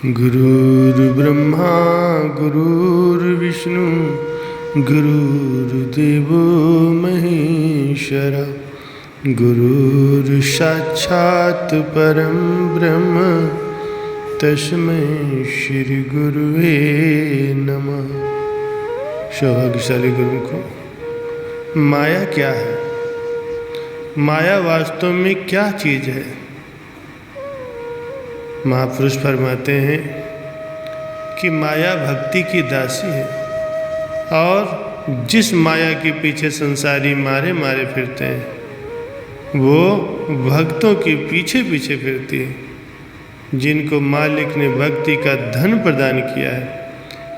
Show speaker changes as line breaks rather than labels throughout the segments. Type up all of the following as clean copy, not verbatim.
गुरुर्ब्रह्मा गुरुर्विष्णु गुरुर्देवो महेश्वरा गुरुर्साक्षात् परं ब्रह्म तस्मै श्री गुरुवे नमः। सौभाग्यशाली गुरुमुखों, माया क्या है? माया वास्तव में क्या चीज़ है? महापुरुष फरमाते हैं कि माया भक्ति की दासी है, और जिस माया के पीछे संसारी मारे मारे फिरते हैं वो भक्तों के पीछे पीछे फिरती है। जिनको मालिक ने भक्ति का धन प्रदान किया है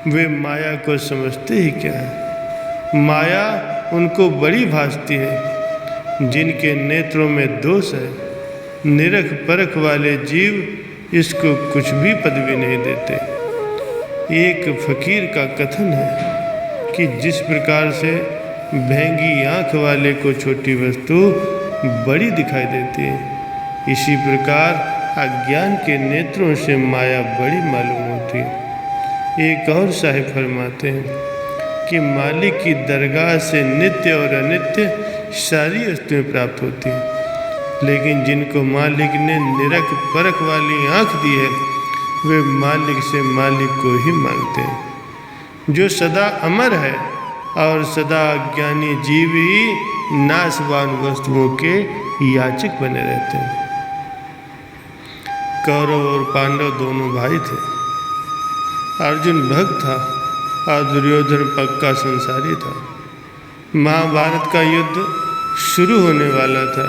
वे माया को समझते ही क्या है। माया उनको बड़ी भासती है। जिनके नेत्रों में दोष है, निरख परख वाले जीव इसको कुछ भी पदवी नहीं देते। एक फकीर का कथन है कि जिस प्रकार से भेंगी आँख वाले को छोटी वस्तु बड़ी दिखाई देती है, इसी प्रकार अज्ञान के नेत्रों से माया बड़ी मालूम होती है। एक और साहिब फरमाते हैं कि मालिक की दरगाह से नित्य और अनित्य सारी वस्तुएं प्राप्त होती हैं, लेकिन जिनको मालिक ने निरख परख वाली आँख दी है वे मालिक से मालिक को ही मांगते हैं। जो सदा अमर है और सदा अज्ञानी जीव ही नाशवान वस्तुओं के याचक बने रहते हैं। कौरव और पांडव दोनों भाई थे। अर्जुन भक्त था और दुर्योधन पक्का संसारी था। महाभारत का युद्ध शुरू होने वाला था।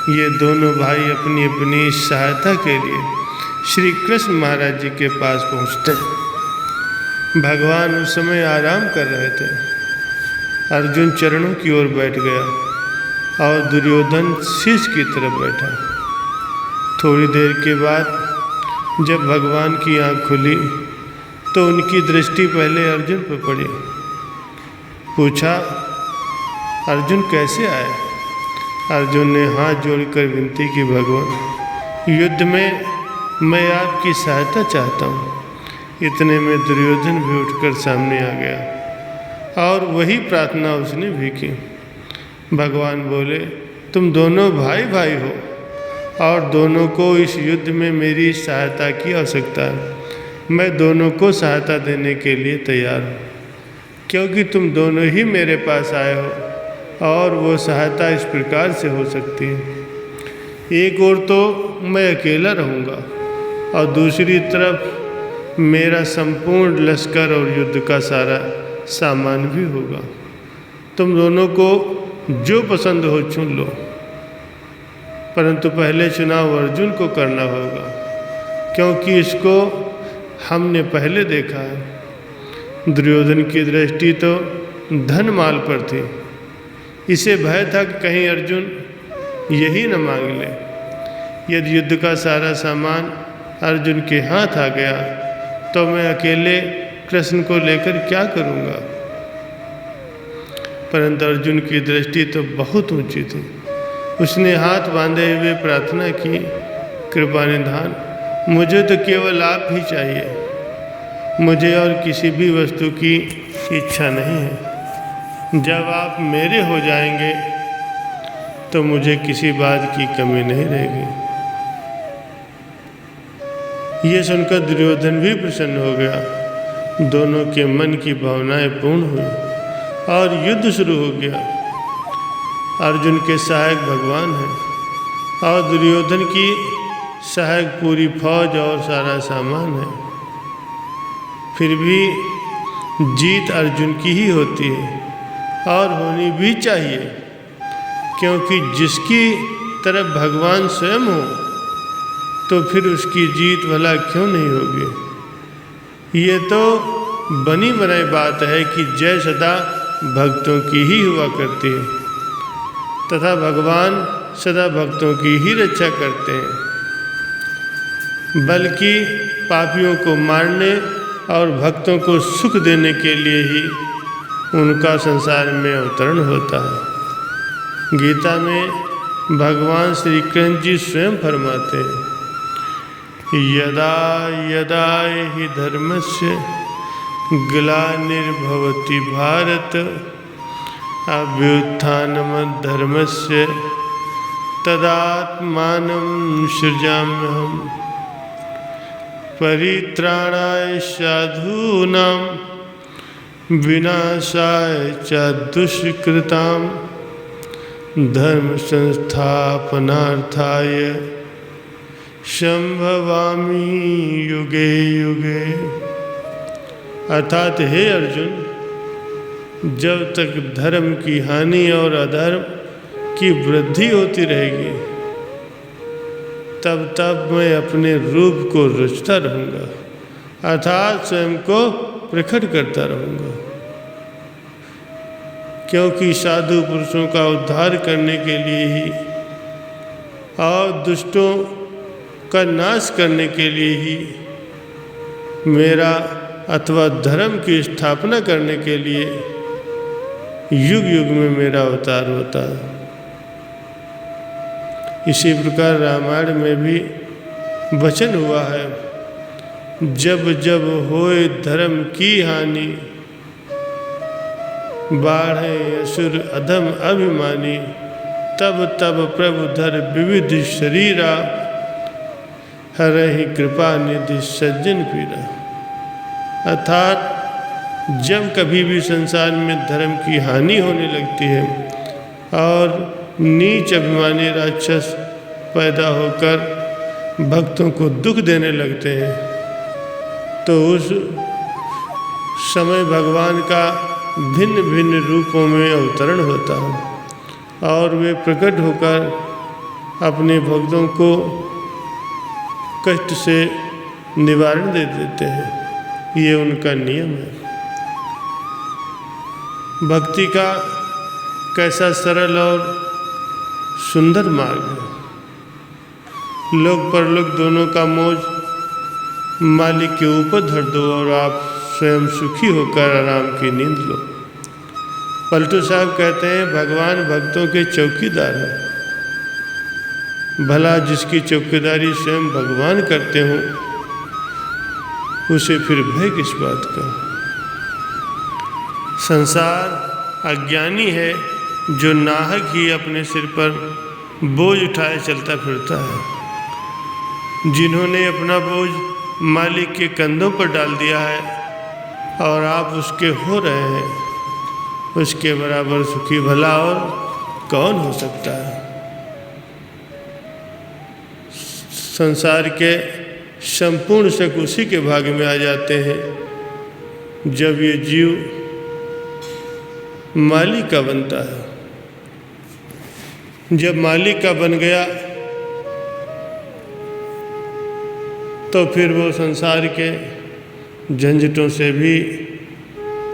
ये दोनों भाई अपनी अपनी सहायता के लिए श्री कृष्ण महाराज जी के पास पहुँचते हैं। भगवान उस समय आराम कर रहे थे। अर्जुन चरणों की ओर बैठ गया और दुर्योधन शीश की तरफ बैठा। थोड़ी देर के बाद जब भगवान की आँख खुली तो उनकी दृष्टि पहले अर्जुन पर पड़ी। पूछा, अर्जुन कैसे आए? अर्जुन ने हाथ जोड़कर विनती की, भगवान युद्ध में मैं आपकी सहायता चाहता हूँ। इतने में दुर्योधन भी उठकर सामने आ गया और वही प्रार्थना उसने भी की। भगवान बोले, तुम दोनों भाई भाई हो और दोनों को इस युद्ध में मेरी सहायता की आवश्यकता है। मैं दोनों को सहायता देने के लिए तैयार हूँ, क्योंकि तुम दोनों ही मेरे पास आए हो और वो सहायता इस प्रकार से हो सकती है। एक ओर तो मैं अकेला रहूँगा और दूसरी तरफ मेरा संपूर्ण लश्कर और युद्ध का सारा सामान भी होगा। तुम दोनों को जो पसंद हो चुन लो, परंतु पहले चुनाव अर्जुन को करना होगा, क्योंकि इसको हमने पहले देखा है। दुर्योधन की दृष्टि तो धन माल पर थी। इसे भय था कि कहीं अर्जुन यही न मांग ले। यदि युद्ध का सारा सामान अर्जुन के हाथ आ गया तो मैं अकेले कृष्ण को लेकर क्या करूँगा। परंतु अर्जुन की दृष्टि तो बहुत ऊंची थी। उसने हाथ बांधे हुए प्रार्थना की, कृपा निधान, मुझे तो केवल आप ही चाहिए। मुझे और किसी भी वस्तु की इच्छा नहीं है। जब आप मेरे हो जाएंगे तो मुझे किसी बात की कमी नहीं रहेगी। ये सुनकर दुर्योधन भी प्रसन्न हो गया। दोनों के मन की भावनाएं पूर्ण हुई और युद्ध शुरू हो गया। अर्जुन के सहायक भगवान हैं और दुर्योधन की सहायक पूरी फौज और सारा सामान है। फिर भी जीत अर्जुन की ही होती है और होनी भी चाहिए, क्योंकि जिसकी तरफ भगवान स्वयं हो तो फिर उसकी जीत भला क्यों नहीं होगी। ये तो बनी बनाई बात है कि जय सदा भक्तों की ही हुआ करती है तथा भगवान सदा भक्तों की ही रक्षा करते हैं, बल्कि पापियों को मारने और भक्तों को सुख देने के लिए ही उनका संसार में अवतरण होता है। गीता में भगवान श्री कृष्ण जी स्वयं फरमाते हैं यदा यदा हि धर्मस्य ग्लानिर्भवति भारत अभ्युत्थानमधर्मस्य तदात्मानं सृजाम्यहम्। परित्राणाय साधूनां विनाशाय च दुष्कृतां धर्म संस्थापनार्थाय संभवामि युगे युगे। अर्थात हे अर्जुन, जब तक धर्म की हानि और अधर्म की वृद्धि होती रहेगी तब तब मैं अपने रूप को रचता रहूँगा, अर्थात स्वयं को प्रकट करता रहूँगा। क्योंकि साधु पुरुषों का उद्धार करने के लिए ही और दुष्टों का नाश करने के लिए ही मेरा अथवा धर्म की स्थापना करने के लिए युग युग में मेरा अवतार होता है। इसी प्रकार रामायण में भी वचन हुआ है, जब जब होए धर्म की हानि बाढ़े असुर अधम अभिमानी तब तब प्रभु धर विविध शरीरा हरहि कृपा निधि सज्जन पीरा। अर्थात जब कभी भी संसार में धर्म की हानि होने लगती है और नीच अभिमानी राक्षस पैदा होकर भक्तों को दुख देने लगते हैं तो उस समय भगवान का भिन्न भिन्न रूपों में अवतरण होता है और वे प्रकट होकर अपने भक्तों को कष्ट से निवारण दे देते हैं। ये उनका नियम है। भक्ति का कैसा सरल और सुंदर मार्ग है। लोक परलोक दोनों का मोज मालिक के ऊपर धर दो और आप स्वयं सुखी होकर आराम की नींद लो। पलटू साहब कहते हैं, भगवान भक्तों के चौकीदार हैं। भला जिसकी चौकीदारी स्वयं भगवान करते हों उसे फिर भय किस बात का। संसार अज्ञानी है जो नाहक ही अपने सिर पर बोझ उठाए चलता फिरता है। जिन्होंने अपना बोझ मालिक के कंधों पर डाल दिया है और आप उसके हो रहे हैं, उसके बराबर सुखी भला और कौन हो सकता है। संसार के संपूर्ण सुख उसी के भाग में आ जाते हैं जब ये जीव मालिक का बनता है। जब मालिक का बन गया तो फिर वो संसार के झंझटों से भी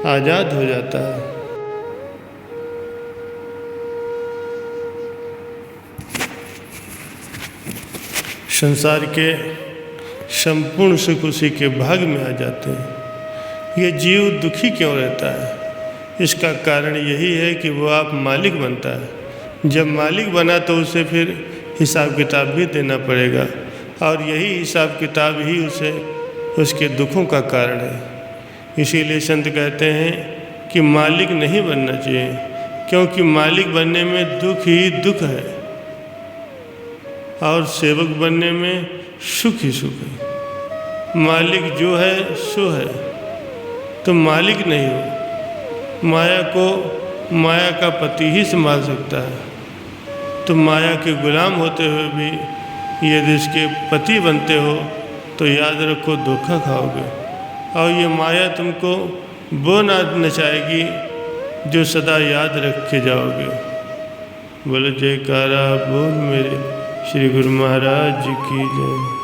आज़ाद हो जाता है। संसार के संपूर्ण सुख उसी के भाग में आ जाते हैं। ये जीव दुखी क्यों रहता है? इसका कारण यही है कि वो आप मालिक बनता है। जब मालिक बना तो उसे फिर हिसाब किताब भी देना पड़ेगा और यही हिसाब किताब ही उसे उसके दुखों का कारण है। इसीलिए संत कहते हैं कि मालिक नहीं बनना चाहिए, क्योंकि मालिक बनने में दुख ही दुख है और सेवक बनने में सुख ही सुख है। मालिक जो है सो है, तो मालिक नहीं हो। माया को माया का पति ही संभाल सकता है। तो माया के गुलाम होते हुए भी यदि इसके पति बनते हो तो याद रखो धोखा खाओगे और ये माया तुमको वो ना नचाएगी जो सदा याद रखे जाओगे। बोलो जयकारा बोल मेरे श्री गुरु महाराज जी की जय।